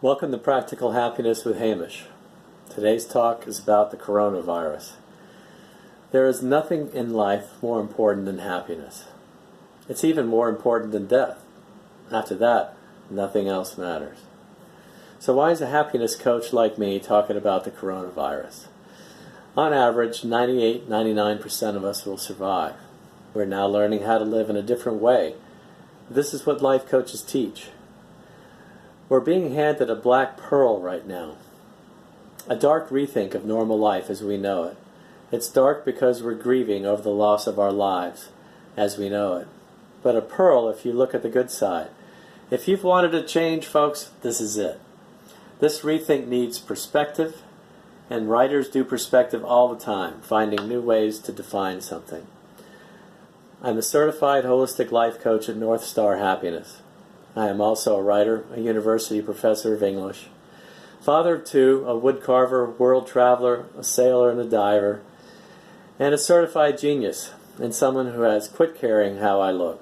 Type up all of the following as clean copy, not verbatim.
Welcome to Practical Happiness with Hamish. Today's talk is about the coronavirus. There is nothing in life more important than happiness. It's even more important than death. After that, nothing else matters. So why is a happiness coach like me talking about the coronavirus? On average, 98-99% of us will survive. We're now learning how to live in a different way. This is what life coaches teach. We're being handed a black pearl right now. A dark rethink of normal life as we know it. It's dark because we're grieving over the loss of our lives as we know it. But a pearl if you look at the good side. If you've wanted to change, folks, this is it. This rethink needs perspective, and writers do perspective all the time, finding new ways to define something. I'm a certified holistic life coach at North Star Happiness. I am also a writer, a university professor of English, father of two, a woodcarver, world traveler, a sailor, and a diver, and a certified genius, and someone who has quit caring how I look.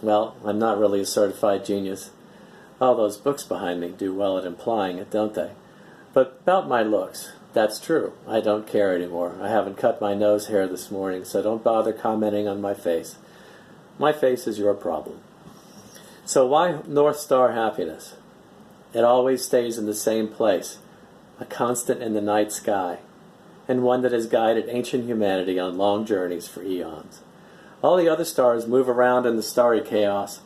Well, I'm not really a certified genius. All those books behind me do well at implying it, don't they? But about my looks, that's true. I don't care anymore. I haven't cut my nose hair this morning, so don't bother commenting on my face. My face is your problem. So why North Star Happiness? It always stays in the same place, a constant in the night sky, and one that has guided ancient humanity on long journeys for eons. All the other stars move around in the starry chaos,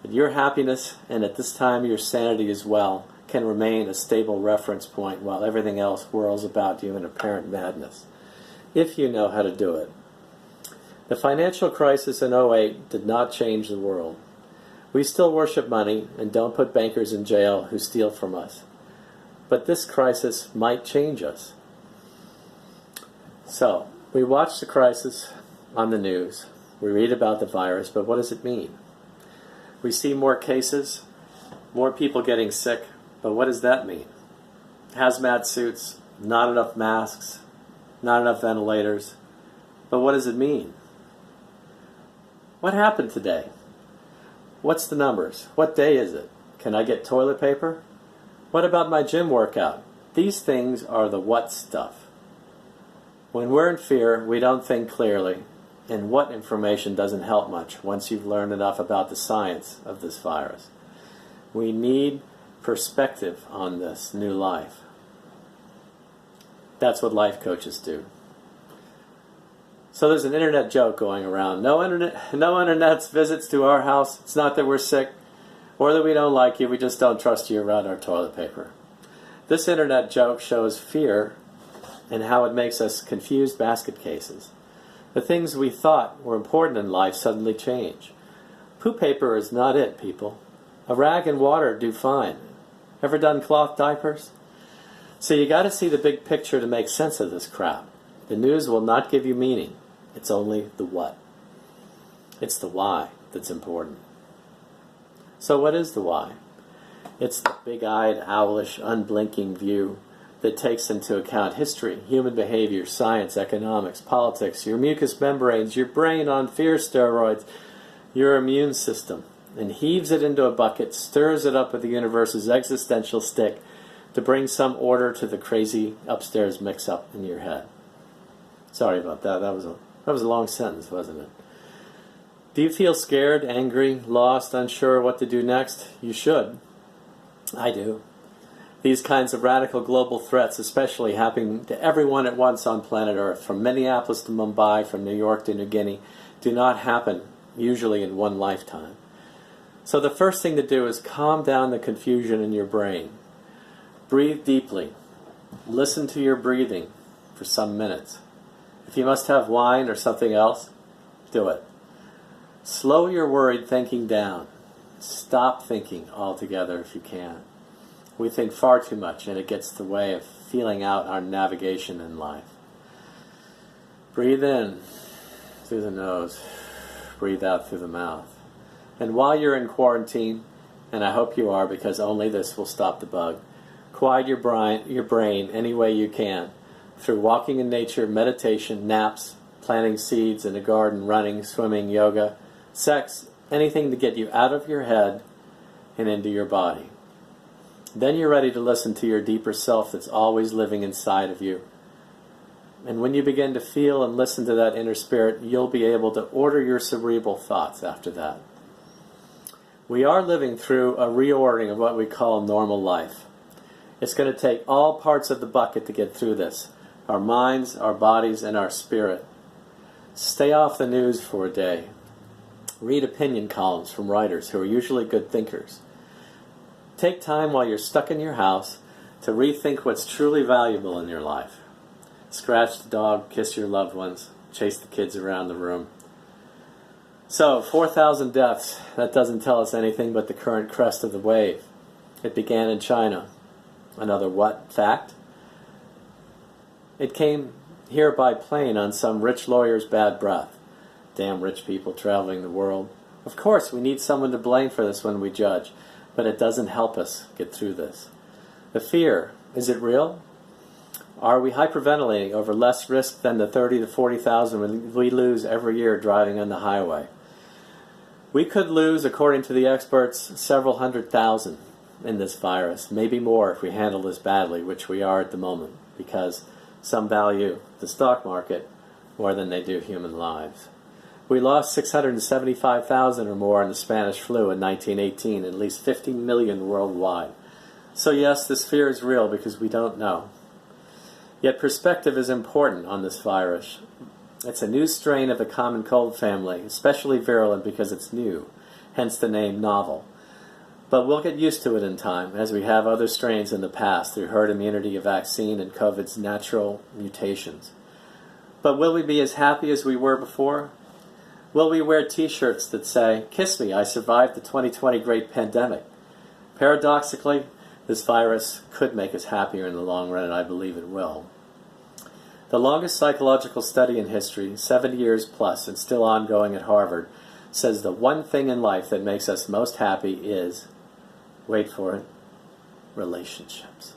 but your happiness, and at this time your sanity as well, can remain a stable reference point while everything else whirls about you in apparent madness, if you know how to do it. The financial crisis in '08 did not change the world. We still worship money and don't put bankers in jail who steal from us. But this crisis might change us. So, we watch the crisis on the news. We read about the virus, but what does it mean? We see more cases, more people getting sick, but what does that mean? Hazmat suits, not enough masks, not enough ventilators. But what does it mean? What happened today? What's the numbers? What day is it? Can I get toilet paper? What about my gym workout? These things are the what stuff. When we're in fear, we don't think clearly, and what information doesn't help much once you've learned enough about the science of this virus. We need perspective on this new life. That's what life coaches do. So there's an internet joke going around. No internet visits to our house. It's not that we're sick or that we don't like you. We just don't trust you around our toilet paper. This internet joke shows fear and how it makes us confused basket cases. The things we thought were important in life suddenly change. Poo paper is not it, people. A rag and water do fine. Ever done cloth diapers? So you got to see the big picture to make sense of this crap. The news will not give you meaning. It's only the what. It's the why that's important. So what is the why? It's the big-eyed, owlish, unblinking view that takes into account history, human behavior, science, economics, politics, your mucous membranes, your brain on fear steroids, your immune system, and heaves it into a bucket, stirs it up with the universe's existential stick to bring some order to the crazy upstairs mix-up in your head. Sorry about that. That was a long sentence, wasn't it? Do you feel scared, angry, lost, unsure what to do next? You should. I do. These kinds of radical global threats, especially happening to everyone at once on planet Earth, from Minneapolis to Mumbai, from New York to New Guinea, do not happen usually in one lifetime. So the first thing to do is calm down the confusion in your brain. Breathe deeply. Listen to your breathing for some minutes. If you must have wine or something else, do it. Slow your worried thinking down. Stop thinking altogether if you can. We think far too much, and it gets in the way of feeling out our navigation in life. Breathe in through the nose. Breathe out through the mouth. And while you're in quarantine, and I hope you are because only this will stop the bug, quiet your brain any way you can. Through walking in nature, meditation, naps, planting seeds in a garden, running, swimming, yoga, sex, anything to get you out of your head and into your body. Then you're ready to listen to your deeper self that's always living inside of you. And when you begin to feel and listen to that inner spirit, you'll be able to order your cerebral thoughts after that. We are living through a reordering of what we call normal life. It's going to take all parts of the bucket to get through this. Our minds, our bodies, and our spirit. Stay off the news for a day. Read opinion columns from writers who are usually good thinkers. Take time while you're stuck in your house to rethink what's truly valuable in your life. Scratch the dog, kiss your loved ones, chase the kids around the room. So, 4,000 deaths, that doesn't tell us anything but the current crest of the wave. It began in China. Another what fact? It came here by plane on some rich lawyer's bad breath. Damn rich people traveling the world. Of course, we need someone to blame for this when we judge, but it doesn't help us get through this. The fear, is it real? Are we hyperventilating over less risk than the 30 to 40,000 we lose every year driving on the highway? We could lose, according to the experts, several 100,000 in this virus, maybe more if we handle this badly, which we are at the moment, because some value the stock market more than they do human lives. We lost 675,000 or more in the Spanish flu in 1918, at least 50 million worldwide. So yes, this fear is real because we don't know. Yet perspective is important on this virus. It's a new strain of the common cold family, especially virulent because it's new, hence the name novel. But we'll get used to it in time, as we have other strains in the past through herd immunity, a vaccine, and COVID's natural mutations. But will we be as happy as we were before? Will we wear t-shirts that say, "Kiss me, I survived the 2020 great pandemic"? Paradoxically, this virus could make us happier in the long run, and I believe it will. The longest psychological study in history, 70 years plus, and still ongoing at Harvard, says the one thing in life that makes us most happy is, wait for it, relationships.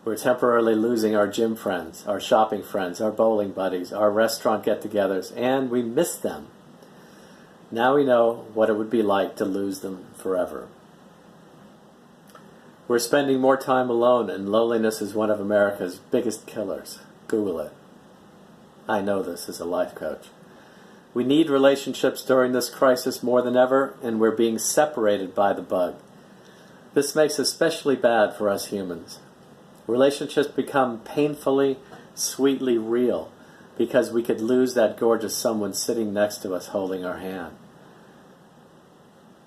We're temporarily losing our gym friends, our shopping friends, our bowling buddies, our restaurant get-togethers, and we miss them. Now we know what it would be like to lose them forever. We're spending more time alone, and loneliness is one of America's biggest killers. Google it. I know this as a life coach. We need relationships during this crisis more than ever, and we're being separated by the bug. This makes it especially bad for us humans. Relationships become painfully, sweetly real because we could lose that gorgeous someone sitting next to us holding our hand.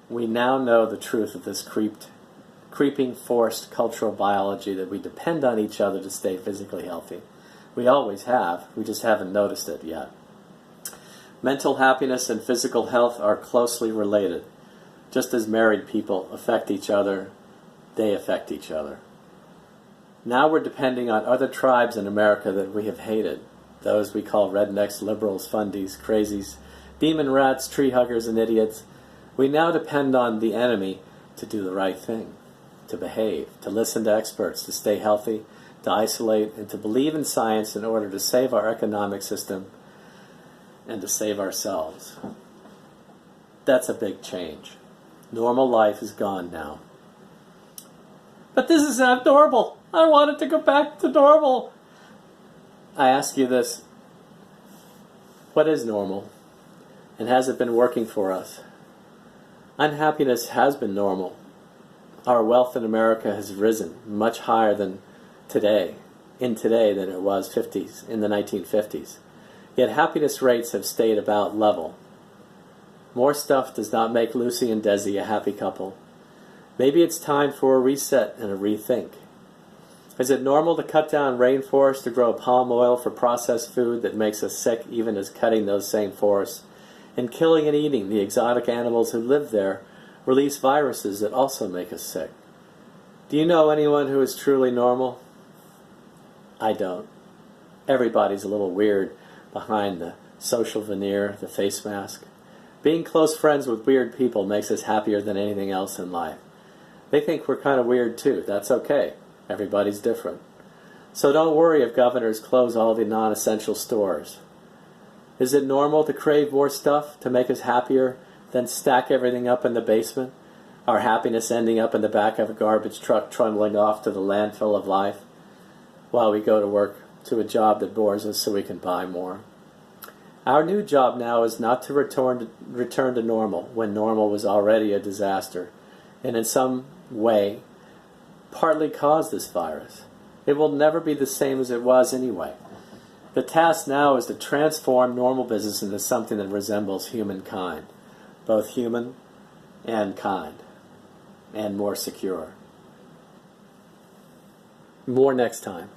We now know the truth of this creeping forced cultural biology that we depend on each other to stay physically healthy. We always have, we just haven't noticed it yet. Mental happiness and physical health are closely related. Just as married people affect each other, they affect each other. Now we're depending on other tribes in America that we have hated, those we call rednecks, liberals, fundies, crazies, demon rats, tree huggers, and idiots. We now depend on the enemy to do the right thing, to behave, to listen to experts, to stay healthy, to isolate, and to believe in science in order to save our economic system and to save ourselves. That's a big change. Normal life is gone now. But this is abnormal. I want it to go back to normal. I ask you this. What is normal? And has it been working for us? Unhappiness has been normal. Our wealth in America has risen much higher than today than it was in the 1950s. Yet happiness rates have stayed about level. More stuff does not make Lucy and Desi a happy couple. Maybe it's time for a reset and a rethink. Is it normal to cut down rainforests to grow palm oil for processed food that makes us sick, even as cutting those same forests and killing and eating the exotic animals who live there release viruses that also make us sick? Do you know anyone who is truly normal? I don't. Everybody's a little weird behind the social veneer, the face mask. Being close friends with weird people makes us happier than anything else in life. They think we're kind of weird too. That's okay. Everybody's different. So don't worry if governors close all the non-essential stores. Is it normal to crave more stuff to make us happier than stack everything up in the basement? our happiness ending up in the back of a garbage truck trundling off to the landfill of life while we go to work to a job that bores us so we can buy more. Our new job now is not to return to normal when normal was already a disaster and in some way partly caused this virus. It will never be the same as it was anyway. The task now is to transform normal business into something that resembles humankind, both human and kind, and more secure. More next time.